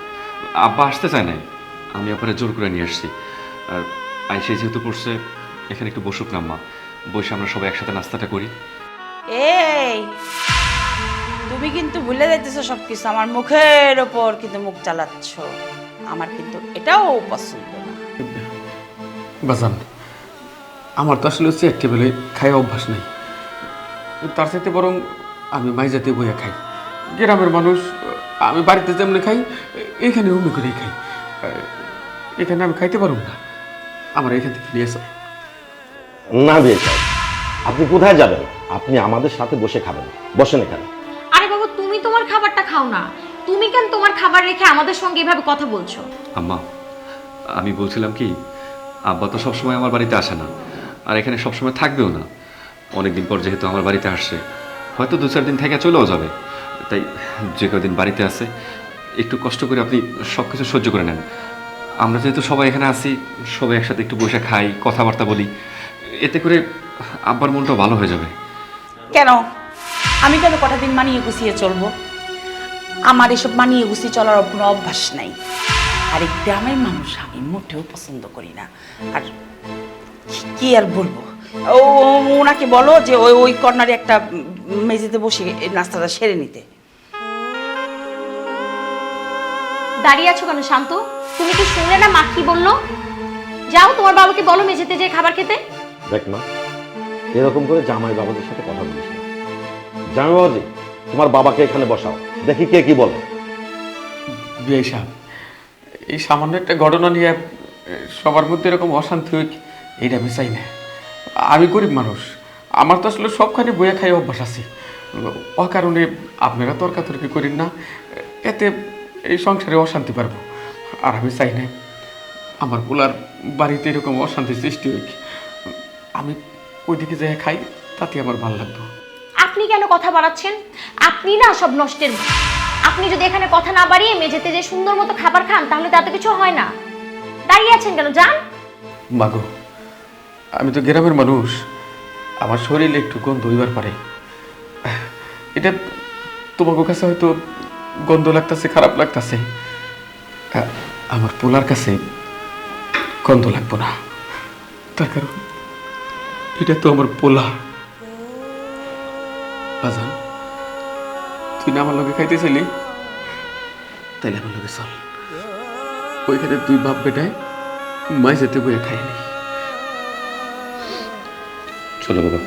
আব্বা আসতে চায় নাই, আমি আব্বারে জোর করে নিয়ে আসছি। আর আইসে যেহেতু পড়ছে, এখানে একটু বসুক না আম্মা, বসে আমরা সবাই একসাথে নাস্তাটা করি। এই তুমি কিন্তু ভুলে যাইতেছো সবকিছু, আমার মুখের ওপর কিন্তু মুখ চালাচ্ছ। আমার কিন্তু এটাও পছন্দ না। বাজান, আমার তো আসলে হচ্ছে এক টেবিলে খাই অভ্যাস নেই। তার সাথে বরং আমি মাইজাতে বইয়া খাই। গ্রামের মানুষ, আমি বাড়িতে যেমনি খাই এখানে অমনি করেই খাই। এখানে আমি খাইতে পারব না, আমার এখান থেকে নিয়ে আসো। না বিয়ে সাহেব, আপনি কোথায় যাবেন? আপনি আমাদের সাথে বসে খাবেন, বসেন এখানে। আরে বাবা, তুমি তোমার খাবারটা খাও না। তুমি কেন তোমার খাবার রেখে আমাদের সঙ্গে এভাবে কথা বলছো? আম্মা, আমি বলছিলাম কি, আব্বা তো সবসময় আমার বাড়িতে আসে না, আর এখানে সবসময় থাকবেও না। অনেকদিন পর যেহেতু আমার বাড়িতে আসছে, হয়তো 2-4 দিন থেকে চলেও যাবে। তাই যে কদিন বাড়িতে আছে একটু কষ্ট করে আপনি সব কিছু সহ্য করে নেন। আমরা যেহেতু সবাই এখানে আছি, সবাই একসাথে একটু বসে খাই, কথাবার্তা বলি, এতে করে আব্বার মনটাও ভালো হয়ে যাবে। কেন আমি কেন কটা দিন মানিয়ে গুছিয়ে চলবো? আমার এসব মানিয়ে গুছিয়ে চলার কোনো অভ্যাস নাই। আর এই গ্রামের মানুষ আমি মোটেও পছন্দ করি না। আর কি আর বলবো, ওনাকে বলো যে ওই কর্নারে একটা মেঝেতে বসে এই নাস্তাটা সেরে নিতে। দাঁড়িয়ে আছো কেন শান্ত? তুমি কি শুনলে না মা কি বললো? যাও তোমার বাবাকে বলো মেঝেতে যে খাবার খেতে। দেখ মা, এরকম করে জামাই বাবাদের সাথে কথা বলিস না। জামাই বাবাজি, তোমার বাবাকে এখানে বসাও, দেখি কে কি বলে। বিয়ে সাহেব, এই সামান্য একটা ঘটনা নিয়ে সবার মধ্যে এরকম অশান্তি হোক, এইটা আমি চাই না। আমি গরিব মানুষ, আমার তো আসলে সবখানে বইয়া খাই অভ্যাস আছে। অকারণে আপনারা তর্কাতর্কি করেন না, এতে এই সংসারে অশান্তি পারবো। আর আমি চাই না আমার পোলার বাড়িতে এরকম অশান্তি সৃষ্টি হোক। আমি ওইদিকে যাই খাই, তাতে আমার ভালো লাগতো। আপনি কেন কথা বাড়াচ্ছেন? আপনি না সব নষ্টের মূল। আপনি যদি এখানে কথা না বাড়িয়ে মেঝেতে যে সুন্দর মতো খাবার খান, তাহলে তাতে কিছু হয় না। দাঁড়িয়ে আছেন কেন? যান। মাগো, আমি তো গ্রামের মানুষ, আমার শরীরে একটু গন্ধ হইবার পারে। এটা তোমার কাছে হয়তো গন্ধ লাগতেছে, খারাপ লাগতেছে, আমার পোলার কাছে গন্ধ লাগবো না। তার কারণ এটা তো আমার পোলা। বাজান, তুই না আমার লগে খাইতেছিলি, তাইলে আমার লগে চল, ওইখানে তুই বাপ বেটায় মাই যেতে বইয়ে খাইনি। চলো বাবা।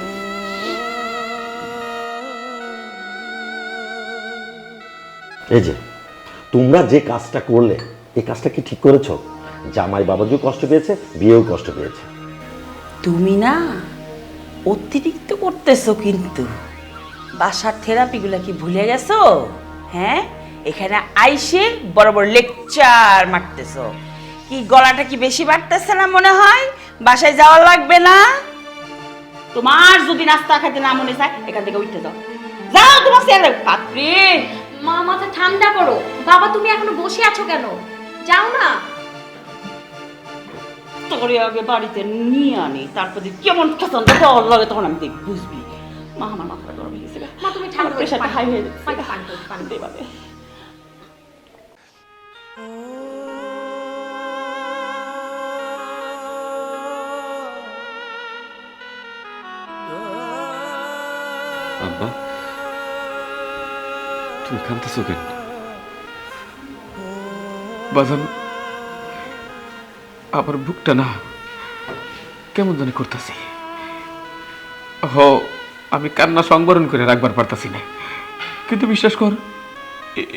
এই যে তোমরা যে কাজটা করলে, এই কাজটা কি ঠিক করেছ? জামাই বাবাজিও কষ্ট পেয়েছে, বিয়েও কষ্ট পেয়েছে। তুমি না অতিরিক্ত করতেছো কিন্তু। বাসার থেরাপিগুলো কি ভুলে গেছো? হ্যাঁ, এখানে আইসে বড় বড় লেকচার মারতেছো। কি গলাটা কি বেশি বাড়তেছে না মনে হয়? বাসায় যাওয়া লাগবে না? তোমার যদি নাস্তা খেতে না মনে চায়, এখান থেকে উঠতে যাও। যাও তোমার ছেলে। বাপরে, মা মাথা ঠান্ডা করো। বাবা তুমি এখনো বসে আছো কেন? যাও না। তোরে আগে বাড়িতে নিয়ে আনি, তারপর কেমন খেতন দেওয়ার লাগে তখন আমি দেখি, বুঝবি। মা, আমার মাথাটা গরম হয়ে গেছে। মা তুমি ঠান্ডা করো, প্রেশারটা হাই হয়ে পানি যাচ্ছে। পান করো, পানি দে বাবা। তুমি কাঁদতেছো কেন? বাজান, আমার বুকটা না কেমন জানি করতেছি। আমি কান্না সংবরণ করে রাখবার পারতাছি না, কিন্তু বিশ্বাস কর,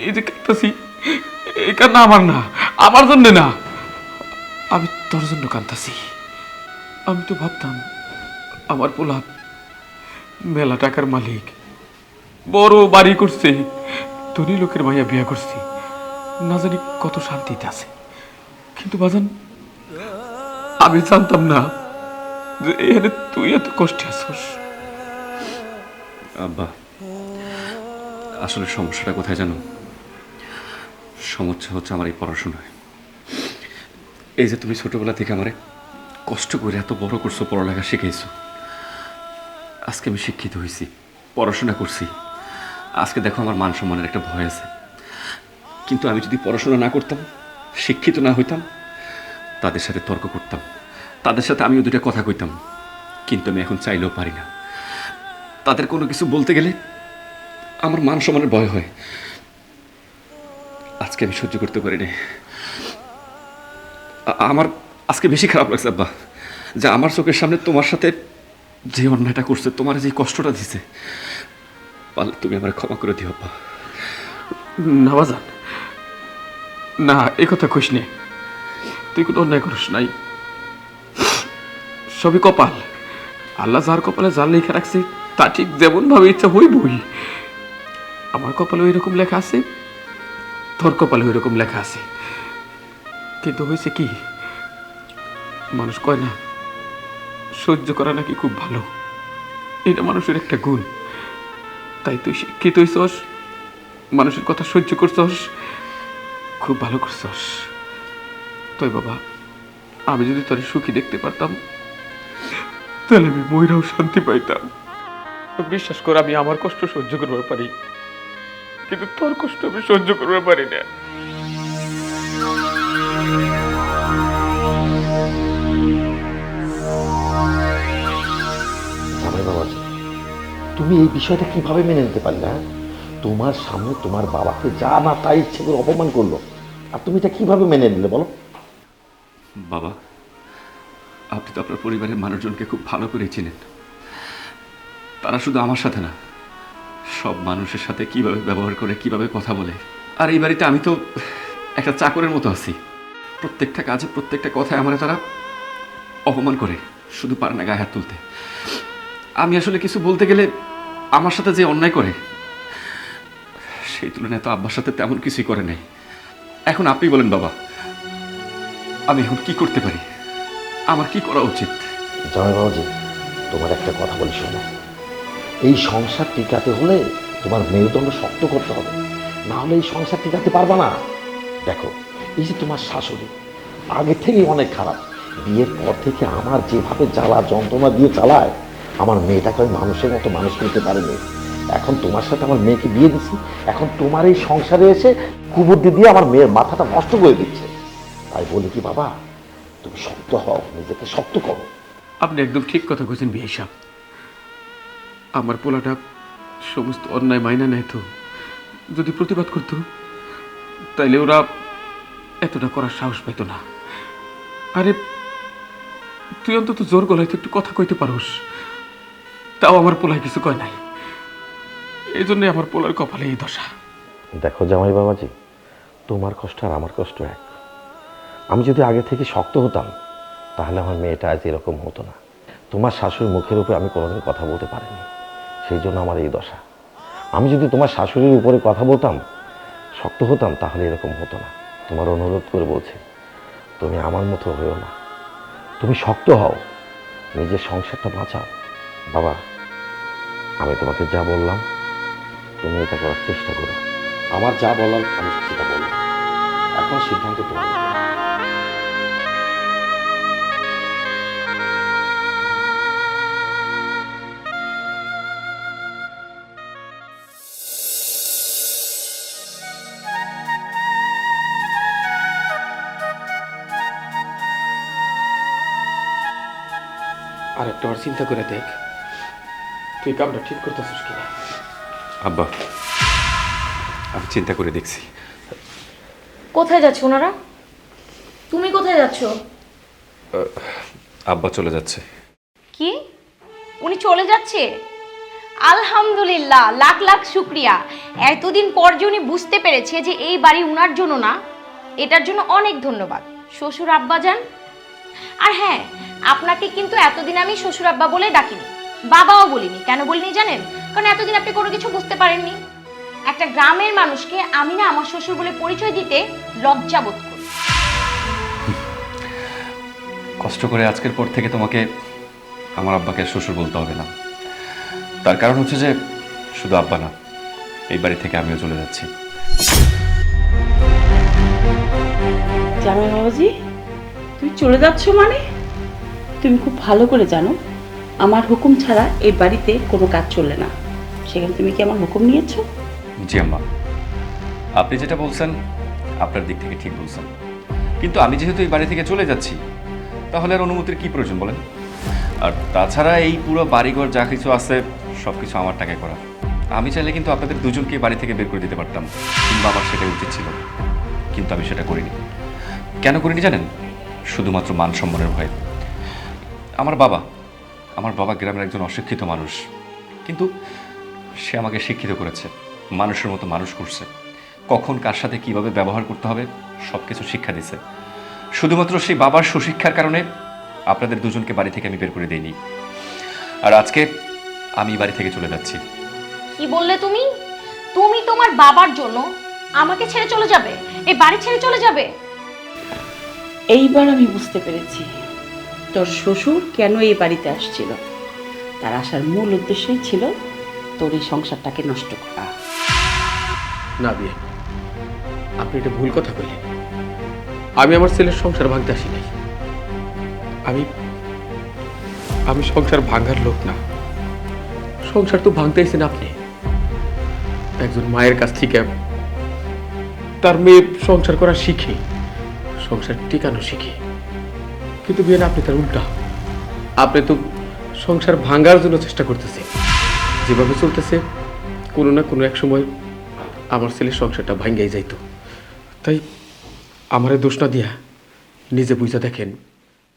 এই যে কাঁদতেছি, এই কান্না আমার না, আমার জন্য না, আমি তোর জন্য কাঁদতেছি। আমি তো ভাবতাম আমার পোলা মেলা টাকার মালিক, বড় বাড়ি করছে, ধনী লোকের মাইয়া বিয়া করছে, না জানি কত শান্তিতে আছে। কিন্তু বাজান, আমি জানতাম না যে এখানে তুই এত কষ্টে আছিস। আব্বা, আসলে সমস্যাটা কোথায় জানো? সমস্যা হচ্ছে আমার এই পড়াশোনায়। এই যে তুমি ছোটবেলা থেকে আমারে কষ্ট করে এত বড় করছো, পড়ালেখা শিখেছো, আজকে আমি শিক্ষিত হয়েছি, পড়াশোনা করছি, আজকে দেখো আমার মান সম্মানের একটা ভয় আছে। কিন্তু আমি যদি পড়াশোনা না করতাম, শিক্ষিত না হইতাম, তাদের সাথে তর্ক করতাম, তাদের সাথে আমিও দুটা কথা কইতাম, কিন্তু আমি এখন চাইলেও পারি না। তাদের কোনো কিছু বলতে গেলে আমার মান সম্মানের ভয় হয়। আজকে আমি সহ্য করতে পারি না। আমার আজকে বেশি খারাপ লাগছে আব্বা, যে আমার চোখের সামনে তোমার সাথে যে অন্যায়টা করছে, তোমার যে কষ্টটা দিছে, পারলে তুমি আমার ক্ষমা করে দিও আব্বা। না বাজান, না, এই কথা কইস নে। তুই কোনো অন্যায় করিস নাই, সবই কপাল। আল্লাহ যার কপালে যার লেখা রাখছে তা ঠিক যেমন ভাবে ইচ্ছা হইবই। আমার কপালে ওই রকম লেখা আছে, তোর কপালে ওই রকম লেখা আছে। কিন্তু হয়েছে কি, মানুষ কয় না সহ্য করা নাকি খুব ভালো, এটা মানুষের একটা গুণ। তাই তুই শিক্ষিত হইছস, মানুষের কথা সহ্য করছস, খুব ভালো করছস। তাই বাবা, আমি যদি তোর সুখী দেখতে পারতাম, তাহলে আমি ময়রাও শান্তি পাইতাম। বিশ্বাস কর, আমি আমার কষ্ট সহ্য করতে পারি, কিন্তু তোর কষ্ট আমি সহ্য করতে পারি না। জামাই বাবাজি, তুমি এই বিষয়টা কিভাবে মেনে নিতে পারলে? হ্যাঁ, তোমার সামনে তোমার বাবাকে যা না তাই ইচ্ছে করে অপমান করলো, আর তুমি এটা কিভাবে মেনে নিলে বলো? বাবা, আপনি তো আপনার পরিবারের মানুষজনকে খুব ভালো করে চিনেন। তারা শুধু আমার সাথে না, সব মানুষের সাথে কিভাবে ব্যবহার করে, কিভাবে কথা বলে। আর এই বাড়িতে আমি তো একটা চাকরের মতো আছি। প্রত্যেকটা কাজে, প্রত্যেকটা কথায় আমার তারা অপমান করে, শুধু পারে না গায়ে হাত তুলতে। আমি আসলে কিছু বলতে গেলে আমার সাথে যে অন্যায় করে, সেই তুলনায় তো আব্বার সাথে তেমন কিছুই করে নাই। এখন আপনি বলেন বাবা, আমি এখন কি করতে পারি? আমার কি করা উচিত? জামাই বাবাজি, তোমার একটা কথা বলি শোনো, এই সংসার টিকাতে হলে তোমার মেরুদণ্ড শক্ত করতে হবে, না হলে এই সংসার টিকাতে পারবা না। দেখো, এই যে তোমার শাশুড়ি আগে থেকেই অনেক খারাপ, বিয়ের পর থেকে আমার যেভাবে জ্বালা যন্ত্রণা দিয়ে চালায়, আমার মেয়েটাকে আমি মানুষের মতো মানুষ করতে পারিনি। এখন তোমার সাথে আমার মেয়েকে বিয়ে দিচ্ছি, এখন তোমার এই সংসারে এসে কুবুদ্ধি দিয়ে আমার মেয়ের মাথাটা নষ্ট করে দিচ্ছে। তাই বলি কি বাবা, তুমি শক্ত হও, নিজেকে শক্ত করো। আপনি একদম ঠিক কথা কইছেন বিআই সাহেব। আমার পোলাটা সমস্ত অন্যায় মাইনা নেয় তো, যদি প্রতিবাদ করতো তাইলে ওরা এতটা করার সাহস পাইতো না। আরে তুই অন্তত জোর গলায় তো একটু কথা কইতে পারোস, তাও আমার পোলায় কিছু কয় নাই। এই জন্যই আমার পোলার কপালে এই দশা। দেখো জামাই বাবাজি, তোমার কষ্ট আর আমার কষ্ট এক। আমি যদি আগে থেকে শক্ত হতাম, তাহলে আমার মেয়েটা আজ এরকম হতো না। তোমার শাশুড়ির মুখের উপরে আমি কোনোদিন কথা বলতে পারিনি, সেই জন্য আমার এই দশা। আমি যদি তোমার শাশুড়ির উপরে কথা বলতাম, শক্ত হতাম, তাহলে এরকম হতো না। তোমার অনুরোধ করে বলছি, তুমি আমার মতো হয়েও না, তুমি শক্ত হও, নিজের সংসারটা বাঁচাও। বাবা, আমি তোমাকে যা বললাম তুমি এটা করার চেষ্টা করো। আমার যা বলার আমি সেটা বললাম, এখন সিদ্ধান্ত তোমার। আর একটা বার চিন্তা করে দেখ, তুই কামটা ঠিক করতেছিস কিনা। আব্বা, আমি চিন্তা করে দেখছি। কোথায় যাচ্ছে ওনারা? তুমি কোথায় যাচ্ছ? আব্বা চলে যাচ্ছে। কি? উনি চলে যাচ্ছে? আলহামদুলিল্লাহ, লাখ লাখ শুক্রিয়া। এতদিন পর যে উনি বুঝতে পেরেছে যে এই বাড়ি উনার জন্য না, এটার জন্য অনেক ধন্যবাদ শ্বশুর আব্বা যান। আর হ্যাঁ, আপনাকে কিন্তু এতদিন আমি শ্বশুর আব্বা বলে ডাকিনি, বাবাও বলিনি। কেন বলিনি জানেন? কারণ এতদিন আপনি কোনো কিছু বুঝতে পারেননি। একটা গ্রামের মানুষকে আমি না আমার শ্বশুর বলে পরিচয় দিতে লজ্জা বোধ করি। কষ্ট করে আজকের পর থেকে তোমাকে আমার আব্বাকে শ্বশুর বলতে হবে না। তার কারণ হচ্ছে যে শুধু আব্বা না, এই বাড়ি থেকে আমিও চলে যাচ্ছি। জামাই বাবাজি, তুমি চলে যাচ্ছ মানে? তুমি খুব ভালো করে জানো আমার হুকুম ছাড়া এই বাড়িতে কোনো কাজ চলে না। সেখানে তুমি কি আমার হুকুম নিয়েছো? জি আম্মা, আপনি যেটা বলছেন আপনার দিক থেকে ঠিক বলছেন, কিন্তু আমি যেহেতু এই বাড়ি থেকে চলে যাচ্ছি, তাহলে আর অনুমতির কি প্রয়োজন বলেন? আর তাছাড়া এই পুরো বাড়িঘর যা কিছু আছে সব কিছু আমার টাকায় করা। আমি চাইলে কিন্তু আপনাদের দুজনকে বাড়ি থেকে বের করে দিতে পারতাম, কিংবা আমার সেটা উচিত ছিল, কিন্তু আমি সেটা করিনি। কেন করিনি জানেন? শুধুমাত্র মান সম্মানের ভয়ে। আমার বাবা গ্রামের একজন অশিক্ষিত মানুষ, কিন্তু সে আমাকে শিক্ষিত করেছে, মানুষের মতো মানুষ করছে, কখন কার সাথে কিভাবে ব্যবহার করতে হবে সব কিছু শিক্ষা দিছে। শুধুমাত্র সেই বাবার সুশিক্ষার কারণে আপনাদের দুজনকে বাড়ি থেকে আমি বের করে দিইনি। আর আজকে আমি বাড়ি থেকে চলে যাচ্ছি। কি বললে তুমি? তুমি তোমার বাবার জন্য আমাকে ছেড়ে চলে যাবে? এই বাড়ি ছেড়ে চলে যাবে? এইবার আমি বুঝতে পেরেছি তোর শ্বশুর কেন এই বাড়িতে আসছিল। তার আসার মূল উদ্দেশ্যই ছিল তোর এই সংসারটাকে নষ্ট করা। না বিয়ে, আপনি এটা ভুল কথা বললেন। আমি আমার ছেলের সংসার ভাঙতে আসি নাই। আমি সংসার ভাঙার লোক না। সংসার তো ভাঙতে এসেছেন আপনি। একজন মায়ের কাছ থেকে তার মেয়ে সংসার করা শিখে, সংসার টিকানো শিখে, কিন্তু বিয়ে আপনি তার উল্টা। আপনি তো সংসার ভাঙার জন্য চেষ্টা করতেছে। যেভাবে চলতেছে কোনো না কোনো এক সময় আমার ছেলের সংসারটা ভাঙ্গাই যাইতো। তাই আমারে দোষ না দিয়া নিজে বুঝা দেখেন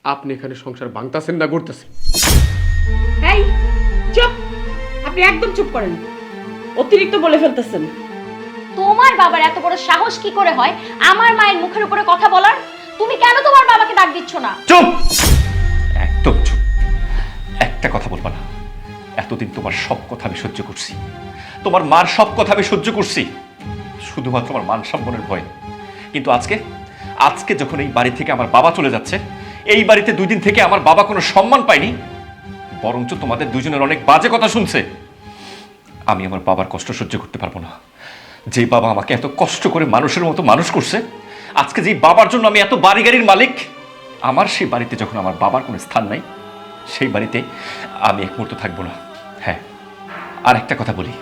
আপনি এখানে সংসার ভাঙতাছেন না গড়তেছেন। এই চুপ! আপনি একদম চুপ করেন, অতিরিক্ত বলে ফেলতেছেন। তোমার বাবার এত বড় সাহস কি করে হয় আমার মায়ের মুখের উপরে কথা বলার? তুমি কেন তোমার বাবাকে ডাক দিচ্ছ না? চুপ! একদম চুপ! একটা কথা বলবা না। এতদিন তোমার সব কথা আমি সহ্য করছি, তোমার মার সব কথা আমি সহ্য করছি, শুধুমাত্র আমার মান সম্মানের ভয়। কিন্তু আজকে যখন এই বাড়ি থেকে আমার বাবা চলে যাচ্ছে, এই বাড়িতে 2 দিন থেকে আমার বাবা কোনো সম্মান পায়নি, বরঞ্চ তোমাদের দুজনের অনেক বাজে কথা শুনছে। আমি আমার বাবার কষ্ট সহ্য করতে পারবো না। যে বাবা আমাকে এত কষ্ট করে মানুষের মতো মানুষ করছে, আজকে যেই বাবার জন্য আমি এত বাড়ি গাড়ির মালিক, আমার সেই বাড়িতে যখন আমার বাবার কোনো স্থান নাই, সেই বাড়িতে আমি এক মুহূর্ত থাকবো না। হ্যাঁ, আর একটা কথা বলি,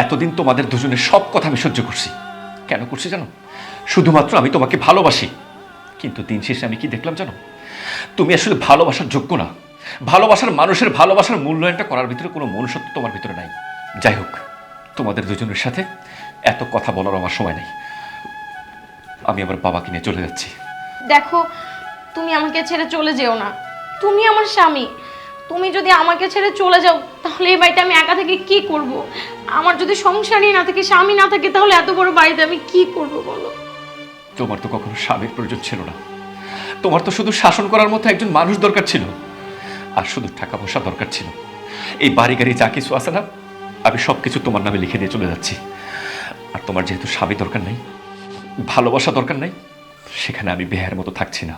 এতদিন তোমাদের দুজনের সব কথা আমি সহ্য করছি। কেন করছি জানো? শুধুমাত্র আমি তোমাকে ভালোবাসি। কিন্তু দিন শেষে আমি কি দেখলাম জানো? তুমি আসলে ভালোবাসার যোগ্য না। ভালোবাসার মানুষের ভালোবাসার মূল্যায়নটা করার ভিতরে কোনো মনুষ্যত্ব তোমার ভিতরে নাই। যাই হোক, তোমাদের দুজনের সাথে এত কথা বলার আমার সময় নেই। আমি আমার বাবাকে নিয়ে চলে যাচ্ছি। দেখো, তুমি আমাকে ছেড়ে চলে যেও না। তুমি আমার স্বামী। তুমি যদি আমাকে ছেড়ে চলে যাও তাহলে এই বাড়িতে আমি একা থেকে কি করব? আমার যদি সংসারই না থাকে, স্বামী না থাকে, তাহলে এত বড় বাড়িতে আমি কি করব বলো? তোমার তো কখনো স্বামীর প্রয়োজন ছিল না। তোমার তো শুধু শাসন করার মতো একজন মানুষ দরকার ছিল, আর শুধু টাকা পয়সা দরকার ছিল। এই বাড়ি গাড়ি যা কিছু আছে না, আমি সব কিছু তোমার নামে লিখে দিয়ে চলে যাচ্ছি। আর তোমার যেহেতু স্বামী দরকার নাই, ভালোবাসা দরকার নাই, সেখানে আমি বেহার মতো থাকছি না।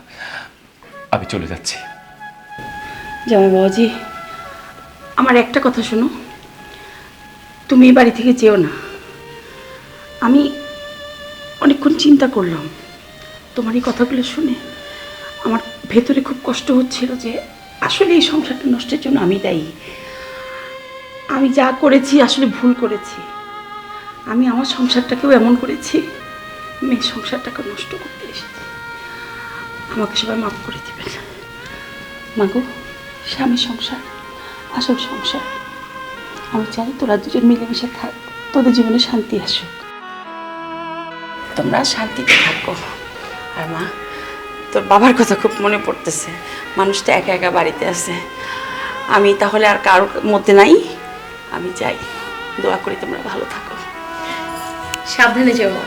আমি চলে যাচ্ছি। জামাই বাবাজি, আমার একটা কথা শোনো, তুমি এই বাড়ি থেকে যেও না। আমি অনেকক্ষণ চিন্তা করলাম, তোমার এই কথাগুলো শুনে আমার ভেতরে খুব কষ্ট হচ্ছিল যে আসলে এই সংসারটা নষ্টের জন্য আমি দায়ী। আমি যা করেছি আসলে ভুল করেছি। আমি আমার সংসারটাকেও এমন করেছি, মেয়ের সংসারটাকে নষ্ট করতে এসেছি। আমাকে সবাই মাফ করে দেবেন। মাগো, স্বামীর সংসার আসল সংসার। আমি চাই তোরা দুজন মিলেমিশে থাক, তোদের জীবনে শান্তি আসুক। তোমরা শান্তিতে থাকো। আর মা, তোর বাবার কথা খুব মনে পড়তেছে, মানুষটা একা একা বাড়িতে আছে। আমি তাহলে আর কারোর মধ্যে নাই, আমি যাই। দোয়া করি তোমরা ভালো থাকো। সাবধানে যেও মা।